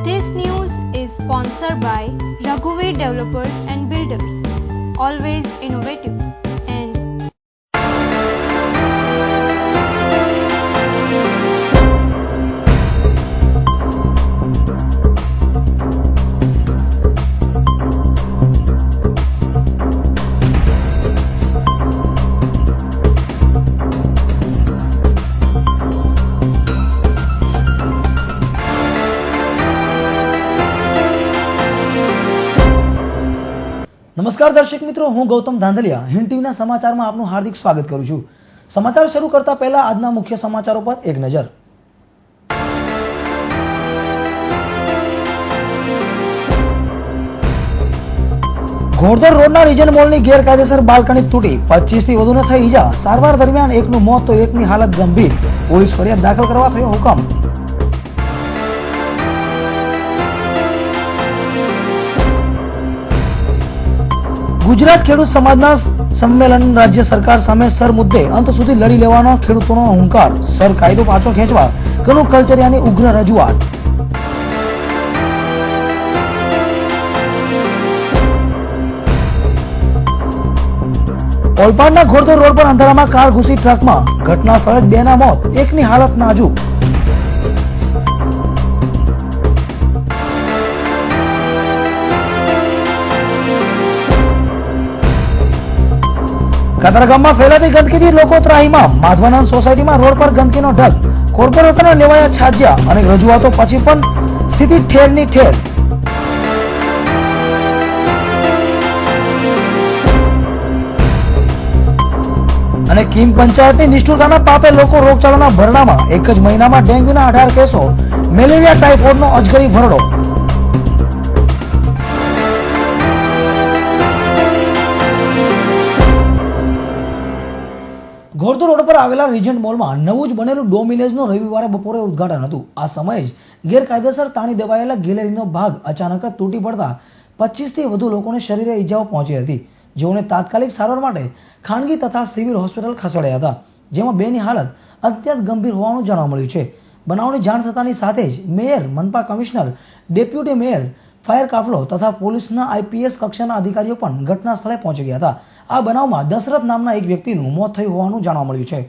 This news is sponsored by Raghuveer Developers and Builders, always innovative. And નમસ્કાર દર્શક મિત્રો, હું ગૌતમ ધાંધલિયા હિન્દ ટીવીના સમાચારમાં આપનું હાર્દિક સ્વાગત કરું છું। સમાચાર શરૂ કરતા પહેલા આજના મુખ્ય સમાચારો પર એક નજર। ઘોડદોર રોડના રીજન મોલની ગેરકાયદેસર બાલ્કની તૂટી 25 થી વધુને થઈ ઈજા। સારવાર દરમિયાન એકનું મોત તો એકની હાલત ગંભીર। પોલીસ ફરિયાદ દાખલ કરવા થયો હુકમ। ગુજરાત ખેડૂત સમાજના સંમેલન રાજ્ય સરકાર સામે સર મુદ્દે અંત સુધી લડી લેવાનો ખેડૂતોનો હુંકાર। સર કાયદો પાછો ખેંચવા કનુ કલ્ચરિયાની ઉગ્ર રજૂઆત। ઓલપાડના ઘોડદોર રોડ પર અંધારામાં કાર ઘૂસી ટ્રકમાં। ઘટના સ્થળે જ બેના મોત, એકની હાલત નાજુક। કતારગામમાં ફેલાતી ગંદકીથી લોકો ત્રાહીમામ। માધવાનંદ સોસાયટીમાં રોડ પર ગંદકીનો ઢગ। કોર્પોરેટરને લેવાયા છાજ્યા। અને રજૂઆતો પછી પણ સ્થિતિ ઠેરની ઠેર। અને કીમ પંચાયતની નિષ્ઠુરતાના પાપે લોકો રોગચાળાના ભરડામાં। એક જ મહિનામાં ડેન્ગ્યુના 18 કેસો, મેલેરિયા ટાઇફોઇડનો અજગરી ભરડો। ઘોડદોર રોડ પર આવેલા રીજન્ટ મોલમાં નવું જ બનેલું ડોમિનોઝનું રવિવારે બપોરે ઉદ્ઘાટન હતું। આ સમયે જ ગેરકાયદેસર તાણી દેવાયેલા ગેલેરીનો ભાગ અચાનક જ તૂટી પડતા 25 થી વધુ લોકોને શરીરે ઈજાઓ પહોંચી હતી, જેઓને તાત્કાલિક સારવાર માટે ખાનગી તથા સિવિલ હોસ્પિટલ ખસેડાયા હતા, જેમાં બેની હાલત અત્યંત ગંભીર હોવાનું જાણવા મળ્યું છે। બનાવની જાણ થતાની સાથે જ મેયર, મનપા કમિશનર, ડેપ્યુટી મેયર, ફાયર કાફલો તથા પોલીસના આઈપીએસ કક્ષાના અધિકારીઓ પણ ઘટના સ્થળે પહોંચી ગયા હતા। આ બનાવમાં દશરથ નામના એક વ્યક્તિનું મોત થયું હોવાનું જાણવા મળ્યું છે।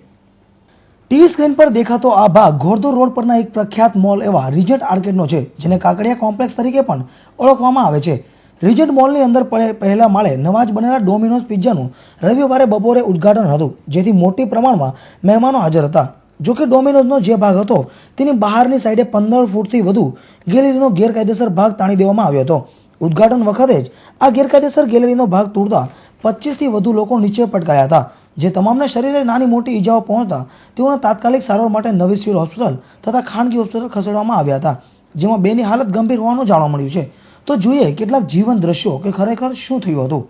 ટીવી સ્ક્રીન પર દેખાતો આ ભાગ ઘોડદોર રોડ પરના એક પ્રખ્યાત મોલ એવા રીજન્ટ આર્કેડનો છે, જેને કાકડિયા કોમ્પ્લેક્સ તરીકે પણ ઓળખવામાં આવે છે। રીજન્ટ મોલની અંદર પહેલા માળે નવા જ બનેલા ડોમિનોઝ પિઝાનું રવિવારે બપોરે ઉદ્ઘાટન હતું, જેથી મોટી પ્રમાણમાં મહેમાનો હાજર હતા। જોકે ડોમિનોઝનો જે ભાગ હતો તેની બહારની સાઈડે 15 ફૂટથી વધુ ગેલેરીનો ગેરકાયદેસર ભાગ તાણી દેવામાં આવ્યો હતો। ઉદ્ઘાટન વખતે જ આ ગેરકાયદેસર ગેલેરીનો ભાગ તૂટતા 25 થી વધુ લોકો નીચે પટકાયા હતા, જે તમામને શરીરે નાની મોટી ઈજાઓ પહોંચતા તેઓને તાત્કાલિક સારવાર માટે નવી સિવિલ હોસ્પિટલ તથા ખાનગી હોસ્પિટલ ખસેડવામાં આવ્યા હતા, જેમાં બેની હાલત ગંભીર હોવાનું જાણવા મળ્યું છે। તો જોઈએ કેટલાક જીવંત દ્રશ્યો કે ખરેખર શું થયું હતું।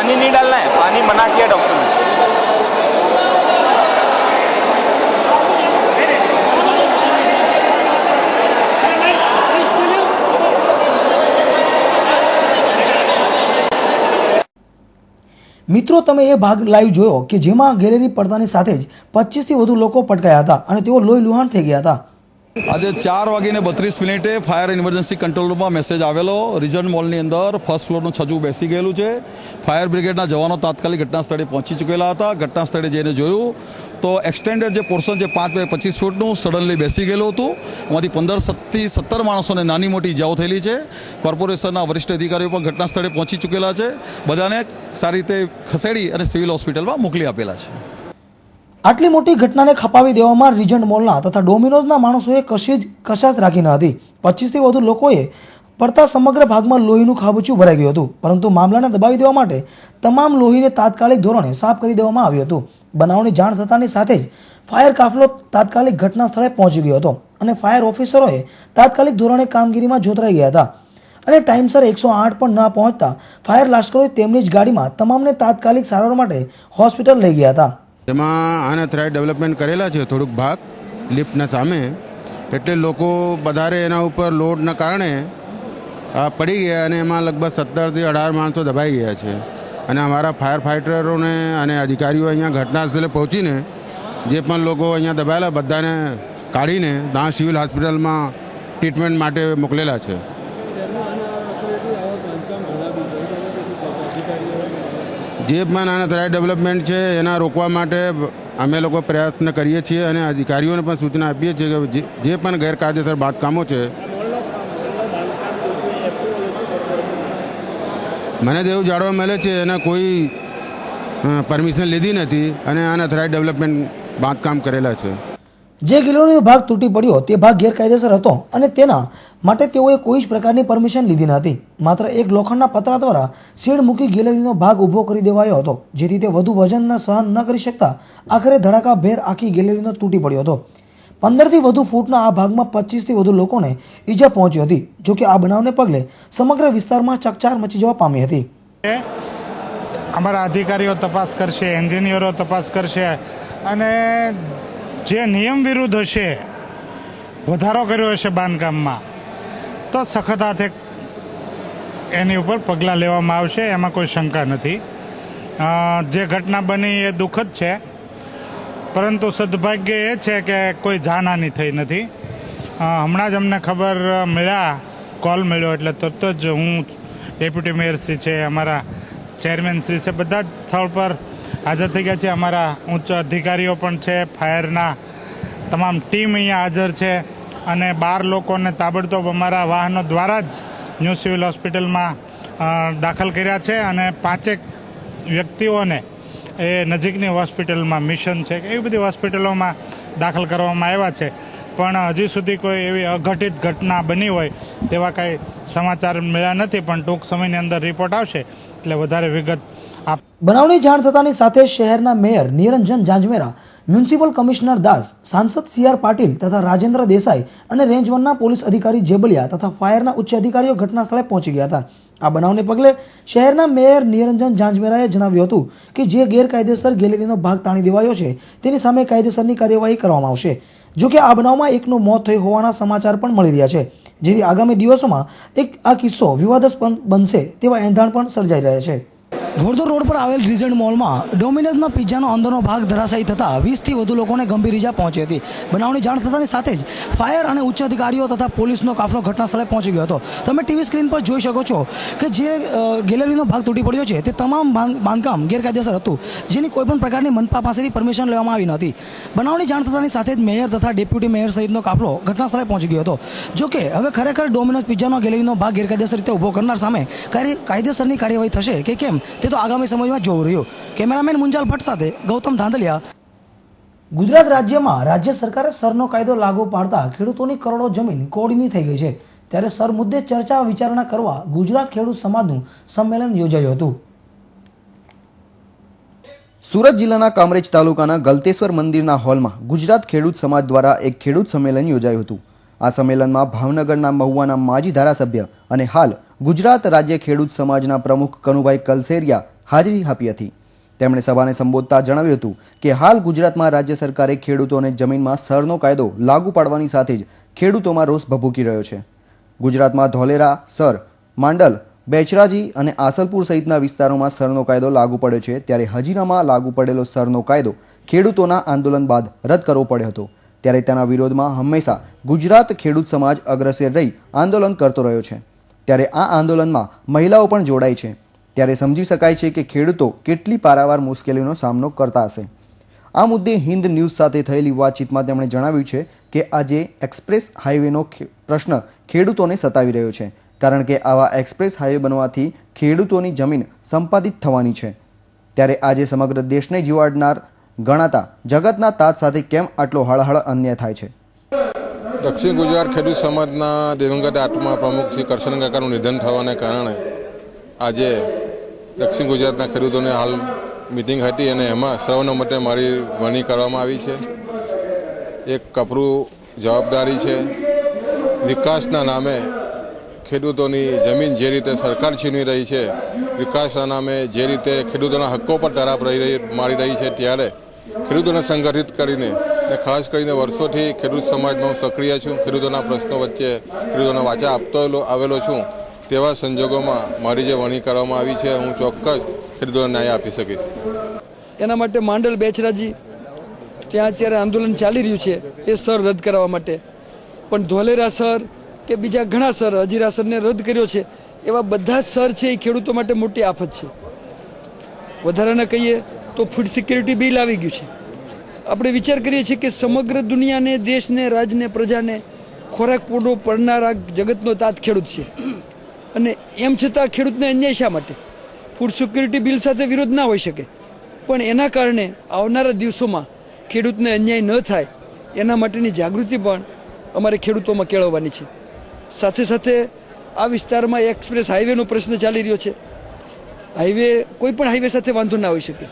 पानी नहीं डालना है, पानी मना किया डॉक्टर ने। મિત્રો, તમે એ ભાગ લાઈવ જોયો કે જેમાં ગેલેરી પડતાની સાથે જ 25થી વધુ લોકો પટકાયા હતા અને તેઓ લોહી લુહાણ થઈ ગયા હતા. આજે 4:32 ફાયર ઇમરજન્સી કંટ્રોલ રૂમમાં મેસેજ આવેલો. રિજન મોલની અંદર ફર્સ્ટ ફ્લોરનું છજુ બેસી ગયેલું છે. ફાયર બ્રિગેડના જવાનો તાત્કાલિક ઘટના સ્થળે પહોંચી ચૂકેલા હતા. ઘટના સ્થળે જઈને જોયું તો એક્સટેન્ડેડ જે પોર્શન છે 5x25 ફૂટનું સડનલી બેસી ગયેલું હતું. એમાંથી 15થી 17 માણસોને નાની મોટી ઇજાઓ થયેલી છે. કોર્પોરેશનના વરિષ્ઠ અધિકારીઓ પણ ઘટના સ્થળે પહોંચી ચૂકેલા છે. બધાને સારી રીતે ખસેડી અને સિવિલ હોસ્પિટલમાં મોકલી આપેલા છે. આટલી મોટી ઘટનાને ખપાવી દેવામાં રિજન્ટ મોલના તથા ડોમિનોઝના માણસોએ કશાશ રાખી ન હતી. 25થી વધુ લોકોએ પડતા સમગ્ર ભાગમાં લોહીનું ખાબોચિયું ભરાઈ ગયું હતું, પરંતુ મામલાને દબાવી દેવા માટે તમામ લોહીને તાત્કાલિક ધોરણે સાફ કરી દેવામાં આવ્યું હતું. બનાવની જાણ થતાની સાથે જ ફાયર કાફલો તાત્કાલિક ઘટના સ્થળે પહોંચી ગયો હતો અને ફાયર ઓફિસરોએ તાત્કાલિક ધોરણે કામગીરીમાં જોતરાઈ ગયા હતા અને ટાઈમસર 108 પણ ન પહોંચતા ફાયર લાશ્કરોએ તેમની જ ગાડીમાં તમામને તાત્કાલિક સારવાર માટે હોસ્પિટલ લઈ ગયા હતા. એમાં આને થ્રેડ ડેવલપમેન્ટ કરેલા છે થોડુંક ભાગ લિફ્ટના સામે, એટલે લોકો વધારે એના ઉપર લોડના કારણે પડી ગયા અને એમાં લગભગ 17થી 18 માણસો દબાઈ ગયા છે. અને અમારા ફાયર ફાઇટરોને અને અધિકારીઓ અહીંયા ઘટના સ્થળે પહોંચીને જે પણ લોકો અહીંયા દબાયેલા બધાને કાઢીને દાણ સિવિલ હોસ્પિટલમાં ટ્રીટમેન્ટ માટે મોકલેલા છે. જે પણ આના થ્રેડ ડેવલપમેન્ટ છે એના રોકવા માટે અમે લોકો પ્રયત્ન કરીએ છીએ અને અધિકારીઓને પણ સૂચના આપીએ છીએ કે જે પણ ગેરકાયદેસર બાંધકામો છે. મને તો એવું જાણવા મળે છે એને કોઈ પરમિશન લીધી નથી અને આના થ્રેડ ડેવલપમેન્ટ બાંધકામ કરેલા છે. જે ગેલેરીનો ભાગ તૂટી પડ્યો તે ભાગ ગેરકાયદેસર હતો અને તેના માટે તેઓએ કોઈ જ પ્રકારની પરમિશન લીધી ન હતી. માત્ર એક લોખંડના પતરા દ્વારા શેડ મૂકી ગેલેરીનો ભાગ ઊભો કરી દેવાયો હતો, જેથી તે વધુ વજન સહન ન કરી શકતા આખરે ધડાકાભેર આખી ગેલેરીનો તૂટી પડ્યો હતો. 15થી વધુ ફૂટના આ ભાગમાં 25થી વધુ લોકોને ઈજા પહોંચી હતી. જોકે આ બનાવને પગલે સમગ્ર વિસ્તારમાં ચકચાર મચી જવા પામી હતી. અમારા અધિકારીઓ તપાસ કરશે, એન્જિનિયરો તપાસ કરશે અને જે નિયમ વિરુદ્ધ હશે, વધારો કર્યો હશે બાંધકામમાં, તો સખત હાથે એની ઉપર પગલાં લેવામાં આવશે, એમાં કોઈ શંકા નથી. જે ઘટના બની એ દુઃખદ છે, પરંતુ સદભાગ્ય એ છે કે કોઈ જાનહાનિ થઈ નથી. હમણાં જ અમને ખબર કોલ મળ્યો એટલે તરત જ હું ડેપ્યુટી મેયર શ્રી છે, અમારા ચેરમેન શ્રી છે, બધા જ સ્થળ પર હાજર થઈ ગયા છે. અમારા ઉચ્ચ અધિકારીઓ પણ છે, ફાયરના તમામ ટીમ અહીંયા હાજર છે અને 12 લોકોને તાબડતોબ અમારા વાહનો દ્વારા જ ન્યૂ સિવિલ હોસ્પિટલમાં દાખલ કર્યા છે અને 5 વ્યક્તિઓને એ નજીકની હોસ્પિટલમાં મિશન છે કે એવી બધી હોસ્પિટલોમાં દાખલ કરવામાં આવ્યા છે. પણ હજી સુધી કોઈ એવી અઘટિત ઘટના બની હોય તેવા કાંઈ સમાચાર મળ્યા નથી, પણ ટૂંક સમયની અંદર રિપોર્ટ આવશે એટલે વધારે વિગત બનાવની જાણ થતાની સાથે શહેરના મેયર નિરંજન જાંજમેરા, મ્યુનિસિપલ કમિશનર દાસ, સાંસદ CR પાટીલ તથા રાજેન્દ્ર દેસાઈ અને રેન્જ 1ના પોલીસ અધિકારી જેબલિયા તથા ફાયરના ઉચ્ચ અધિકારીઓ ઘટના સ્થળે પહોંચી ગયા હતા. આ બનાવને પગલે શહેરના મેયર નિરંજન જાંજમેરાએ જણાવ્યું હતું કે જે ગેરકાયદેસર ગેલેરીનો ભાગ તાણી દેવાયો છે તેની સામે કાયદેસરની કાર્યવાહી કરવામાં આવશે. જોકે આ બનાવમાં એકનું મોત થયું હોવાના સમાચાર પણ મળી રહ્યા છે, જેથી આગામી દિવસોમાં આ કિસ્સો વિવાદાસ્પદ બનશે તેવા એંધાણ પણ સર્જાઈ રહ્યા છે. ઘોડદોર રોડ પર આવેલ રિજન્ટ મોલમાં ડોમિનોઝના પિઝાનો અંદરનો ભાગ ધરાશાયી થતાં 20થી વધુ લોકોને ગંભીર ઇજા પહોંચી હતી. બનાવની જાણ થતાની સાથે જ ફાયર અને ઉચ્ચ અધિકારીઓ તથા પોલીસનો કાફલો ઘટના સ્થળે પહોંચી ગયો હતો. તમે ટીવી સ્ક્રીન પર જોઈ શકો છો કે જે ગેલેરીનો ભાગ તૂટી પડ્યો છે તે તમામ બાંધકામ ગેરકાયદેસર હતું, જેની કોઈપણ પ્રકારની મનપા પાસેથી પરમિશન લેવામાં આવી નહોતી. બનાવની જાણ થતાની સાથે જ મેયર તથા ડેપ્યુટી મેયર સહિતનો કાફલો ઘટના સ્થળે પહોંચી ગયો હતો. જોકે હવે ખરેખર ડોમિનોઝ પિઝાનો ગેલેરીનો ભાગ ગેરકાયદેસર રીતે ઊભો કરનાર સામે કાયદેસરની કાર્યવાહી થશે કે કેમ તે તો આગામી સમયમાં જોવું રહ્યું. કેમેરામેન મુંજાલ ભટ્ટ સાથે ગૌતમ ધાંધલિયા. ગુજરાત રાજ્યમાં રાજ્ય સરકારે સરનો કાયદો લાગુ પાડતા ખેડૂતોની કરોડો જમીન કોડીની થઈ ગઈ છે. ત્યારે સર મુદ્દે ચર્ચા વિચારણા કરવા ગુજરાત ખેડૂત સમાજનું સંમેલન યોજાયું હતું. સુરત જિલ્લાના કામરેજ તાલુકાના ગલતેશ્વર મંદિરના હોલમાં ગુજરાત ખેડૂત સમાજ દ્વારા એક ખેડૂત સંમેલન યોજાયું હતું. આ સંમેલનમાં ભાવનગરના મહુવાના માજી ધારાસભ્ય અને હાલ ગુજરાત રાજ્ય ખેડૂત સમાજના પ્રમુખ કનુભાઈ કલસેરિયા હાજરી આપી હતી. તેમણે સભાને સંબોધતા જણાવ્યું હતું કે હાલ ગુજરાતમાં રાજ્ય સરકારે ખેડૂતોને જમીનમાં સરનો કાયદો લાગુ પાડવાની સાથે જ ખેડૂતોમાં રોષ ભભૂકી રહ્યો છે. ગુજરાતમાં ધોલેરા, સર, માંડલ, બેચરાજી અને આસલપુર સહિતના વિસ્તારોમાં સરનો કાયદો લાગુ પડ્યો છે, ત્યારે હજીરામાં લાગુ પડેલો સરનો કાયદો ખેડૂતોના આંદોલન બાદ રદ કરવો પડ્યો હતો. ત્યારે તેના વિરોધમાં હંમેશા ગુજરાત ખેડૂત સમાજ અગ્રેસર રહી આંદોલન કરતો રહ્યો છે. ત્યારે આ આંદોલનમાં મહિલાઓ પણ જોડાઈ છે. ત્યારે સમજી શકાય છે કે ખેડૂતો કેટલી પારાવાર મુશ્કેલીનો સામનો કરતા હશે. આ મુદ્દે હિન્દ ન્યૂઝ સાથે થયેલી વાતચીતમાં તેમણે જણાવ્યું છે કે આજે એક્સપ્રેસ હાઈવેનો પ્રશ્ન ખેડૂતોને સતાવી રહ્યો છે, કારણ કે આવા એક્સપ્રેસ હાઈવે બનવાથી ખેડૂતોની જમીન સંપાદિત થવાની છે. ત્યારે આજે સમગ્ર દેશને જીવાડનાર ગણાતા જગતના તાજ સાથે કેમ આટલો હળહળ અન્યાય થાય છે? દક્ષિણ ગુજરાત ખેડૂત સમાજના દિવંગત આત્મા પ્રમુખ શ્રી કરશન કાકાનું નિધન થવાને કારણે આજે દક્ષિણ ગુજરાતના ખેડૂતોને હાલ મિટિંગ હતી અને એમાં સર્વસંમતે મારી વરણી કરવામાં આવી છે. એક કપરું જવાબદારી છે. વિકાસના નામે ખેડૂતોની જમીન જે રીતે સરકાર છીનવી રહી છે, વિકાસના નામે જે રીતે ખેડૂતોના હક્કો પર તરાપ મારી રહી છે, ત્યારે ખેડૂતોને સંગઠિત કરીને અને ખાસ કરીને વર્ષોથી ખેડૂત સમાજમાં હું સક્રિય છું. ખેડૂતોના પ્રશ્નો વચ્ચે ખેડૂતોને વાચા આપતો આવેલો છું. તેવા સંજોગોમાં મારી જે વરણી કરવામાં આવી છે, હું ચોક્કસ ખેડૂતોને ન્યાય આપી શકીશ. એના માટે માંડલ, બેચરાજી ત્યાં અત્યારે આંદોલન ચાલી રહ્યું છે એ સર રદ કરવા માટે. પણ ધોલેરા સર કે બીજા ઘણા સર, હજીરા સરને રદ કર્યો છે, એવા બધા સર છે એ ખેડૂતો માટે મોટી આફત છે. વધારાના કહીએ તો ફૂડ સિક્યુરિટી બિલ આવી ગયું છે. આપણે વિચાર કરીએ છીએ કે સમગ્ર દુનિયાને, દેશને, રાજને, પ્રજાને ખોરાક પૂરો પડનારા જગતનો તાત ખેડૂત છે, અને એમ છતાં ખેડૂતને અન્યાય શા માટે? ફૂડ સિક્યુરિટી બિલ સાથે વિરોધ ના હોઈ શકે, પણ એના કારણે આવનારા દિવસોમાં ખેડૂતને અન્યાય ન થાય એના માટેની જાગૃતિ પણ અમારે ખેડૂતોમાં કેળવવાની છે. સાથે સાથે આ વિસ્તારમાં એક્સપ્રેસ હાઈવેનો પ્રશ્ન ચાલી રહ્યો છે. હાઈવે, કોઈ પણ હાઈવે સાથે વાંધો ના હોઈ શકે,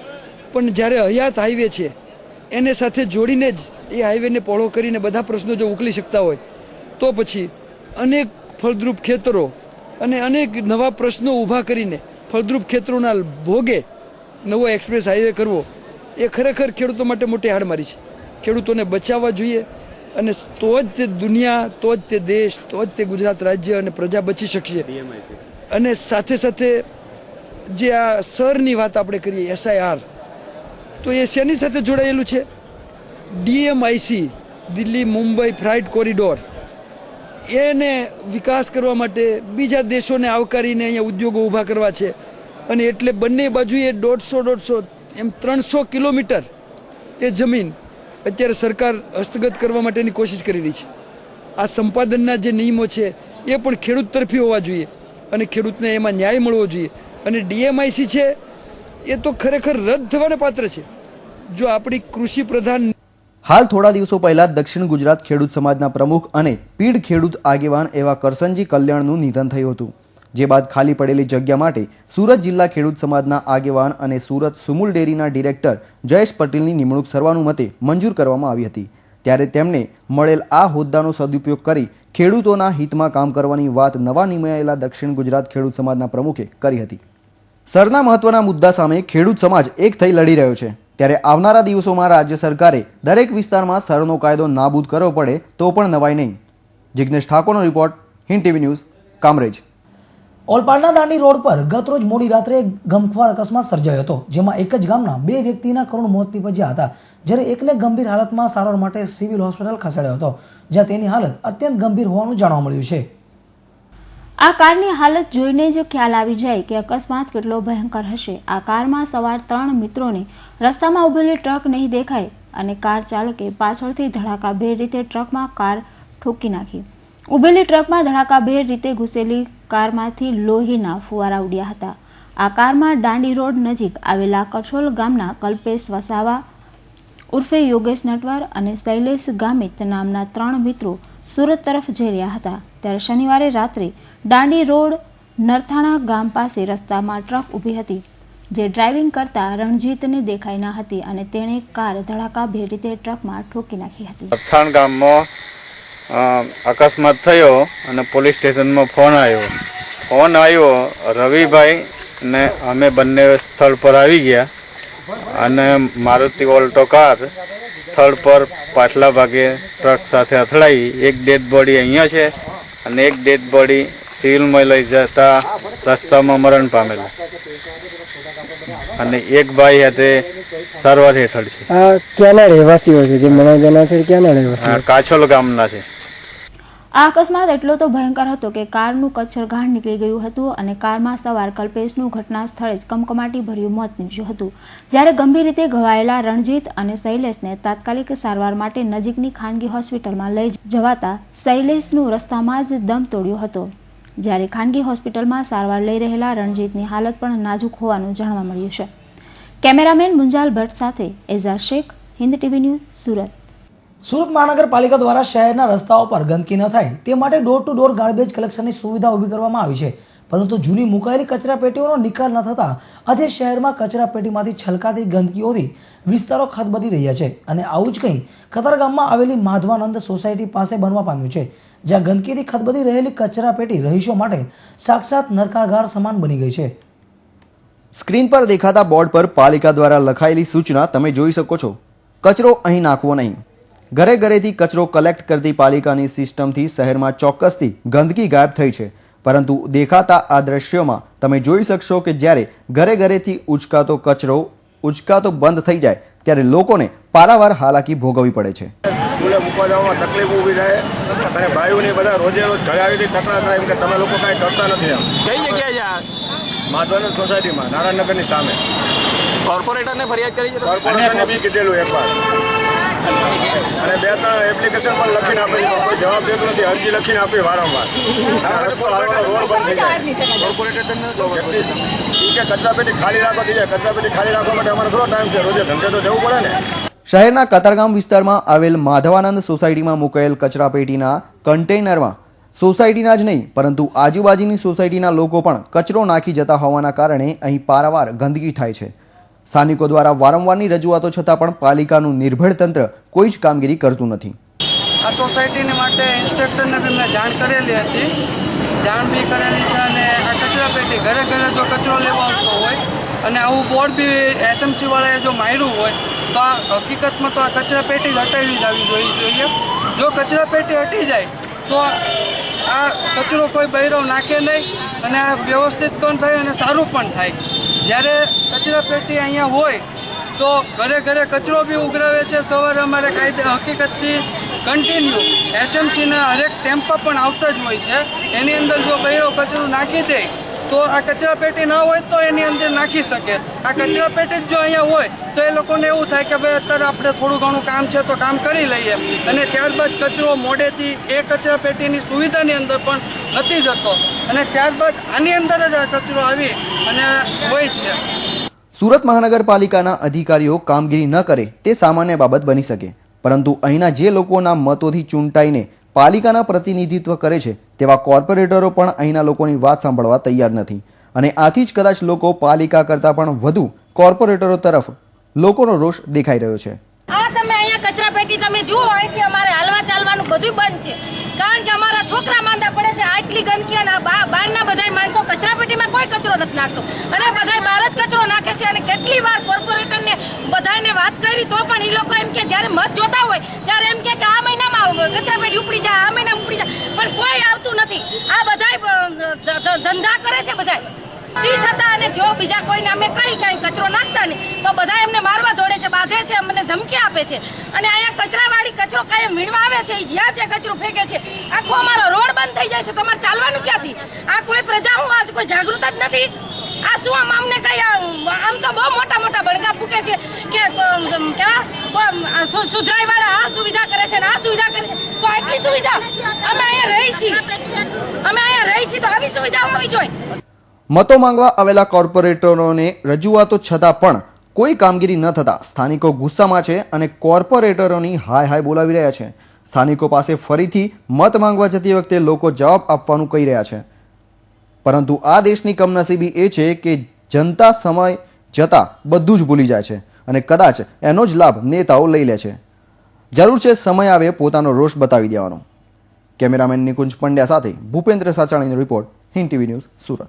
પણ જ્યારે હયાત હાઈવે છે એને સાથે જોડીને જ એ હાઈવેને પહોળો કરીને બધા પ્રશ્નો જો ઉકલી શકતા હોય તો પછી અનેક ફળદ્રુપ ખેતરો અને અનેક નવા પ્રશ્નો ઊભા કરીને ફળદ્રુપ ખેતરોના ભોગે નવો એક્સપ્રેસ હાઈવે કરવો એ ખરેખર ખેડૂતો માટે મોટી હાડમારી છે. ખેડૂતોને બચાવવા જોઈએ, અને તો જ તે દુનિયા, તો જ તે દેશ, તો જ તે ગુજરાત રાજ્ય અને પ્રજા બચી શકશે. અને સાથે સાથે જે આ સરની વાત આપણે કરીએ, SIR, તો એ શેની સાથે જોડાયેલું છે? DMIC, દિલ્હી મુંબઈ ફ્રાઇટ કોરિડોર, એને વિકાસ કરવા માટે બીજા દેશોને આવકારીને અહીંયા ઉદ્યોગો ઊભા કરવા છે. અને એટલે બંને બાજુએ 150 એમ 300 કિલોમીટર એ જમીન અત્યારે સરકાર હસ્તગત કરવા માટેની કોશિશ કરી રહી છે. આ સંપાદનના જે નિયમો છે એ પણ ખેડૂત તરફી હોવા જોઈએ, અને ખેડૂતને એમાં ન્યાય મળવો જોઈએ. અને DMIC છે એ તો ખરેખર રદ થવાને પાત્ર છે જો આપણી કૃષિ પ્રધાન. હાલ થોડા દિવસો પહેલા દક્ષિણ ગુજરાત ખેડૂત સમાજના પ્રમુખ અને પીડ ખેડૂત આગેવાન એવા કરસનજી કલ્યાણનું નિધન થયું હતું. જે બાદ ખાલી પડેલી જગ્યા માટે સુરત જિલ્લા ખેડૂત સમાજના આગેવાન અને સુરત સુમુલ ડેરીના ડિરેક્ટર જયેશ પટેલની નિમણૂક સર્વાનુમતે મંજૂર કરવામાં આવી હતી. ત્યારે તેમને મળેલ આ હોદ્દાનો સદુપયોગ કરી ખેડૂતોના હિતમાં કામ કરવાની વાત નવા નિમાયેલા દક્ષિણ ગુજરાત ખેડૂત સમાજના પ્રમુખે કરી હતી. સરના મહત્વના મુદ્દા સામે ખેડૂત સમાજ એક થઈ લડી રહ્યો છે. ત્યારે આવનારા દિવસોમાં રાજ્ય સરકારે દરેક વિસ્તારમાં સરનો કાયદો નાબૂદ કરવો પડે તો પણ નવાઈ નહીં. જિગ્નેશ ઠાકોરનો report, Hind TV news, Kamrej. ઓલપાડના દાંડી રોડ પર ગતરોજ મોડી રાત્રે એક ગમખ્વાર અકસ્માત સર્જાયો હતો, જેમાં એક જ ગામના 2 વ્યક્તિના કરુણ મોત નીપજ્યા હતા, જ્યારે એકને ગંભીર હાલતમાં સારવાર માટે સિવિલ હોસ્પિટલ ખસેડાયો હતો, જ્યાં તેની હાલત અત્યંત ગંભીર હોવાનું જાણવા મળ્યું છે. આ કારની હાલત જોઈને જ ખ્યાલ આવી જાય કે અકસ્માત કેટલો ભયંકર હશે. આ કારમાં સવાર 3 મિત્રોને રસ્તામાં ઉભેલી ટ્રક નહીં દેખાય અને કાર ચાલકે પાછળથી ધડાકાભેર રીતે ટ્રકમાં કાર ઠોકી નાખી. ઉભેલી ટ્રકમાં ધડાકાભેર રીતે ઘૂસેલી કારમાંથી લોહીના ફુવારા ઉડ્યા હતા. આ કારમાં દાંડી રોડ નજીક આવેલા કઠોલ ગામના કલ્પેશ વસાવા ઉર્ફે યોગેશ નટવર અને શૈલેષ ગામિત નામના 3 મિત્રો સુરત તરફ જઈ રહ્યા હતા. ત્યારે શનિવારે રાત્રે દાંડી રોડ નરથાણા ગામ પાસે રસ્તામાં ટ્રક ઊભી હતી, જે ડ્રાઇવિંગ કરતા રણજીતને દેખાઈ ન હતી અને તેણે કાર ધડાકાભેર રીતે ટ્રકમાં ઠોકી નાખી હતી. નરથાણ ગામમાં અકસ્માત થયો અને પોલીસ સ્ટેશનમાં ફોન આવ્યો. રવિભાઈ અને અમે બંને સ્થળ પર આવી ગયા અને મારુતિ ઓલ્ટો કાર સ્થળ પર પાછલા ભાગે ટ્રક સાથે અથડાઈ. એક ડેડ બોડી અહીંયા છે અને એક ડેડ બોડી સિવિલમાં લઈ જતા રસ્તામાં મરણ પામેલા અને એક ભાઈ હાથે સારવાર હેઠળ છે. ક્યાંના રહેવાસીઓ છે જે મણાજના છે? ક્યાંના રહેવાસીઓ? કાછોલ ગામના છે. આ અકસ્માત એટલો તો ભયંકર હતો કે કારનું કચ્છરઘાણ નીકળી ગયું હતું અને કારમાં સવાર કલ્પેશનું ઘટના સ્થળે જ કમકમાટી ભર્યું મોત નીપજ્યું હતું. જ્યારે ગંભીર રીતે ઘવાયેલા રણજીત અને શૈલેષને તાત્કાલિક સારવાર માટે નજીકની ખાનગી હોસ્પિટલમાં લઈ જવાતા શૈલેષનું રસ્તામાં જ દમ તોડ્યો હતો. જ્યારે ખાનગી હોસ્પિટલમાં સારવાર લઈ રહેલા રણજીતની હાલત પણ નાજુક હોવાનું જાણવા મળ્યું છે. કેમેરામેન મુંજાલ ભટ્ટ સાથે એઝાઝ શેખ, હિન્દ ટીવી ન્યૂઝ, સુરત. સુરત મહાનગરપાલિકા દ્વારા શહેરના રસ્તાઓ પર ગંદકી ન થાય તે માટે ડોર ટુ ડોર ગાર્બેજ કલેક્શનની સુવિધા ઊભી કરવામાં આવી છે. પરંતુ જૂની મુકાયેલી કચરાપેટીઓનો નિકાલ ન થતાં આજે શહેરમાં કચરાપેટીમાંથી છલકાતી ગંદકીઓથી વિસ્તારો ખદબદી રહ્યા છે. અને આવું જ કંઈ કતારગામમાં આવેલી માધવાનંદ સોસાયટી પાસે બનવા પામ્યું છે, જ્યાં ગંદકીથી ખદબદી રહેલી કચરાપેટી રહીશો માટે સાક્ષાત નરકાગાર સમાન બની ગઈ છે. સ્ક્રીન પર દેખાતા બોર્ડ પર પાલિકા દ્વારા લખાયેલી સૂચના તમે જોઈ શકો છો. કચરો અહીં નાખવો નહીં. ઘરે ઘરેથી કચરો કલેક્ટ કરતી પાલિકાની સિસ્ટમથી શહેરમાં ચોક્કસથી ગંદકી ગાયબ થઈ છે. પરંતુ દેખાતા આ દ્રશ્યોમાં તમે જોઈ શકશો કે જ્યારે ઘરે ઘરેથી ઉચકાતો કચરો ઉચકાતો બંધ થઈ જાય ત્યારે લોકોને પારાવાર હાલાકી ભોગવવી પડે છે. સ્કૂલે મૂકવા જવામાં તકલીફ ઊભી થાય અને ભાઈઓની બધા રોજે રોજ ઘરે આવીને તકરાર થાય કે તમે લોકો કાંઈ કરતા નથી. એમ કઈ જગ્યાએ યાર? માધવાનંદ સોસાયટીમાં નારાયણનગરની સામે. કોર્પોરેટરને ફરિયાદ કરી છે? કોર્પોરેટરને બી કીધેલું એકવાર અને 2-3 એપ્લિકેશન પણ લખીને આપી, કોઈ જવાબ દેતો નથી. અરજી લખીને આપી વારંવાર. રસ્તો હાલવાનો રોડ બંધ થઈ જાય. કોર્પોરેટરને કે કચરાપેટી ખાલી રાખો થઈ જાય. કચરાપેટી ખાલી રાખવા માટે અમારે થોડો ટાઈમ છે. રોજે ધંધે તો જવું પડે ને. શહેરના કતારગામ વિસ્તારમાં આવેલ માધવાનંદ સોસાયટીમાં મુકાયેલ કચરાપેટીના કન્ટેનરમાં સોસાયટીના જ નહીં પરંતુ આજુબાજુની સોસાયટીના લોકો પણ કચરો નાખી જતા હોવાના કારણે અહીં પારાવાર ગંદકી થાય છે. સ્થાનિકો દ્વારા વારંવારની રજૂઆતો છતાં પણ પાલિકાનું નિર્ભર તંત્ર કોઈ જ કામગીરી કરતું નથી. આ સોસાયટીને માટે ઇન્સ્પેક્ટરને બી મેં જાણ કરેલી હતી, જાણ બી કરેલી છે. અને આ કચરાપેટી ઘરે ઘરે જો કચરો લેવા આવતો હોય અને આવું બોર્ડ બી એસએમસી વાળાએ જો માર્યું હોય તો આ હકીકતમાં તો આ કચરાપેટી જ હટાવી જ આવી જોઈએ. જો કચરાપેટી હટી જાય તો આ કચરો કોઈ બૈરો નાખે નહીં અને આ વ્યવસ્થિત પણ થાય અને સારું પણ થાય. જ્યારે કચરાપેટી અહીંયા હોય તો ઘરે ઘરે કચરો બી ઉઘરાવે છે. સવારે અમારે હકીકતથી કન્ટિન્યુ એસએમસીના હરેક ટેમ્પા પણ આવતા જ હોય છે. એની અંદર જો બૈરો કચરો નાખી દે તો આ કચરાપેટી ના હોય તો એની અંદર નાખી શકે. આ કચરાપેટી જો અહીંયા હોય તો એ લોકોને એવું થાય કે ભાઈ અત્યારે આપણે થોડું ઘણું કામ છે તો કામ કરી લઈએ અને ત્યારબાદ કચરો મોડેથી એ કચરાપેટીની સુવિધાની અંદર પણ નથી જતો અને ત્યારબાદ આની અંદર જ આ કચરો આવી અને હોય છે. સુરત મહાનગરપાલિકાના અધિકારીઓ કામગીરી ન કરે તે સામાન્ય બાબત બની શકે, પરંતુ અહીંના જે લોકોના મતોથી ચૂંટાઈને પાલિકાના પ્રતિનિધિત્વ કરે છે તેવા કોર્પોરેટરો પણ અહીંના લોકોની વાત સાંભળવા તૈયાર નથી. અને આથી જ કદાચ લોકો પાલિકા કરતાં પણ વધુ કોર્પોરેટરો તરફ લોકોનો રોષ દેખાઈ રહ્યો છે. આ તમે અહીંયા કચરાપેટી તમે જુઓ, અહીંથી અમારે હાલવા ચાલવાનું બધું બંધ છે, કારણ કે અમારા છોકરા માંદા પડે છે. આટલી ગંદકી અને બહારના બધા માણસો કચરાપેટીમાં કોઈ કચરો નથી નાખતો અને બધા બહાર જ કચરો નાખે છે. અને કેટલી વાર કોર્પોરેટરને બધાને વાત કરી તો પણ એ લોકો એમ કે જ્યારે મત જોતા હોય ત્યારે એમ કે આ મહિનામાં કચરાપેટી ઉપડી જાય, આ મહિનામાં ઉપડી જાય, પણ કોઈ આવતું નથી. આ બધા ધંધા કરે છે બધા. તે છતાં અને જો બીજા કોઈને અમે કઈ કચરો નાખતા ને તો બધા એમને મારવા દોડે છે, બાંધે છે, અમને ધમકી આપે છે. અને અહીંયા કચરાવાળી કચરો કાયમ વીણવા આવે છે, જ્યાં ત્યાં કચરો ફેંકે છે. આખો અમારો રોડ બંધ થઈ જાય છે તો અમારે ચાલવાનું ક્યાંથી? આ કોઈ પ્રજા હું આજ કોઈ જાગૃત જ નથી. આ શું આમ અમને કઈ આમ તો બહુ મોટા મોટા બળગા ફૂકે છે કે કેવા સુધરાઈ વાળા આ સુવિધા કરે છે ને આ સુવિધા કરે છે. તો આટલી સુવિધા અમે અહીંયા રહી છીએ તો આવી સુવિધા હોવી જોઈએ. મતો માંગવા આવેલા કોર્પોરેટરોને રજૂઆતો છતાં પણ કોઈ કામગીરી ન થતા સ્થાનિકો ગુસ્સામાં છે અને કોર્પોરેટરોની હાય હાય બોલાવી રહ્યા છે. સ્થાનિકો પાસે ફરીથી મત માંગવા જતી વખતે લોકો જવાબ આપવાનું કહી રહ્યા છે. પરંતુ આ દેશની કમનસીબી એ છે કે જનતા સમય જતાં બધું જ ભૂલી જાય છે અને કદાચ એનો જ લાભ નેતાઓ લઈ લે છે. જરૂર છે સમય આવે પોતાનો રોષ બતાવી દેવાનો. કેમેરામેન નિકુંજ પંડ્યા સાથે ભૂપેન્દ્ર સાચાણીનો report, Hind TV news, Surat.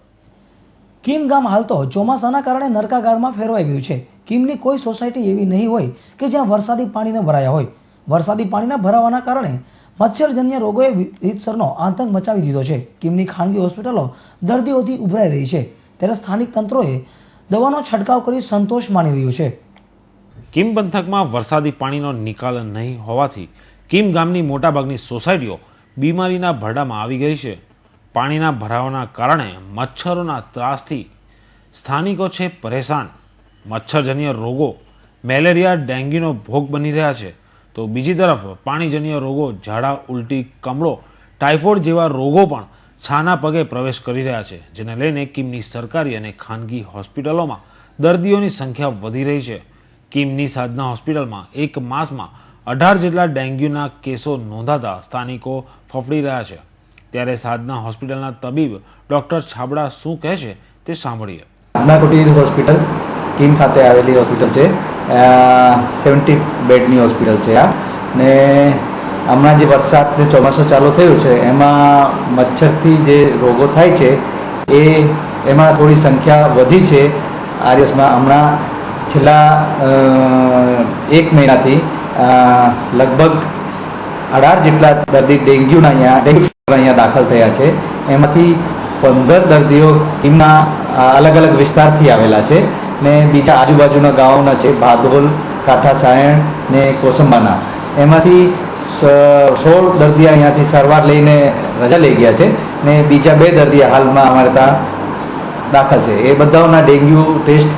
Kim ગામ હાલ તો ચોમાસાના કારણે નરકાગારમાં ફેરવાઈ ગયું છે. કીમની કોઈ સોસાયટી એવી નહીં હોય કે જ્યાં વરસાદી પાણી ન ભરાયા હોય. વરસાદી પાણીના ભરાવાના કારણે મચ્છરજન્ય રોગોએ રીતસરનો આતંક મચાવી દીધો છે. કીમની ખાનગી હોસ્પિટલો દર્દીઓથી ઉભરાઈ રહી છે, ત્યારે સ્થાનિક તંત્રોએ દવાનો છંટકાવ કરી સંતોષ માની રહ્યો છે. કીમ પંથકમાં વરસાદી પાણીનો નિકાલ નહીં હોવાથી કીમ ગામની મોટાભાગની સોસાયટીઓ બીમારીના ભરડામાં આવી ગઈ છે. પાણીના ભરાવાના કારણે મચ્છરોના ત્રાસથી સ્થાનિકો છે પરેશાન. મચ્છરજન્ય રોગો મેલેરિયા, ડેન્ગ્યુનો ભોગ બની રહ્યા છે, તો બીજી તરફ પાણીજન્ય રોગો ઝાડા, ઉલટી, કમળો, ટાઇફોઇડ જેવા રોગો પણ છાના પગે પ્રવેશ કરી રહ્યા છે, જેને લઈને કીમની સરકારી અને ખાનગી હોસ્પિટલોમાં દર્દીઓની સંખ્યા વધી રહી છે. કીમની સાધના હોસ્પિટલમાં એક માસમાં 18 જેટલા ડેન્ગ્યુના કેસો નોંધાતા સ્થાનિકો ફફડી રહ્યા છે. ત્યારે સાધના હોસ્પિટલના તબીબ ડોક્ટર છાબડા શું કહે છે તે સાંભળીએ. હોસ્પિટલ કીમ ખાતે આવેલી હોસ્પિટલ છે. 70 બેડની હોસ્પિટલ છે આ. ને હમણાં જે વરસાદ ચોમાસું ચાલુ થયું છે એમાં મચ્છરથી જે રોગો થાય છે એમાં થોડી સંખ્યા વધી છે. આ દિવસમાં હમણાં છેલ્લા 1 મહિનાથી લગભગ 18 જેટલા દર્દી ડેન્ગ્યુના અહીંયા દાખલ થયા છે. એમાંથી 15 દર્દીઓ કીમના અલગ અલગ વિસ્તારથી આવેલા છે ને બીજા આજુબાજુના ગામોના છે, ભાદોલ, કાંઠા સાયણ ને કોસંબાના. એમાંથી 16 દર્દી અહીંયાથી સારવાર લઈને રજા લઈ ગયા છે ને બીજા 2 દર્દી હાલમાં અમારે ત્યાં દાખલ છે. એ બધાઓના ડેન્ગ્યુ ટેસ્ટ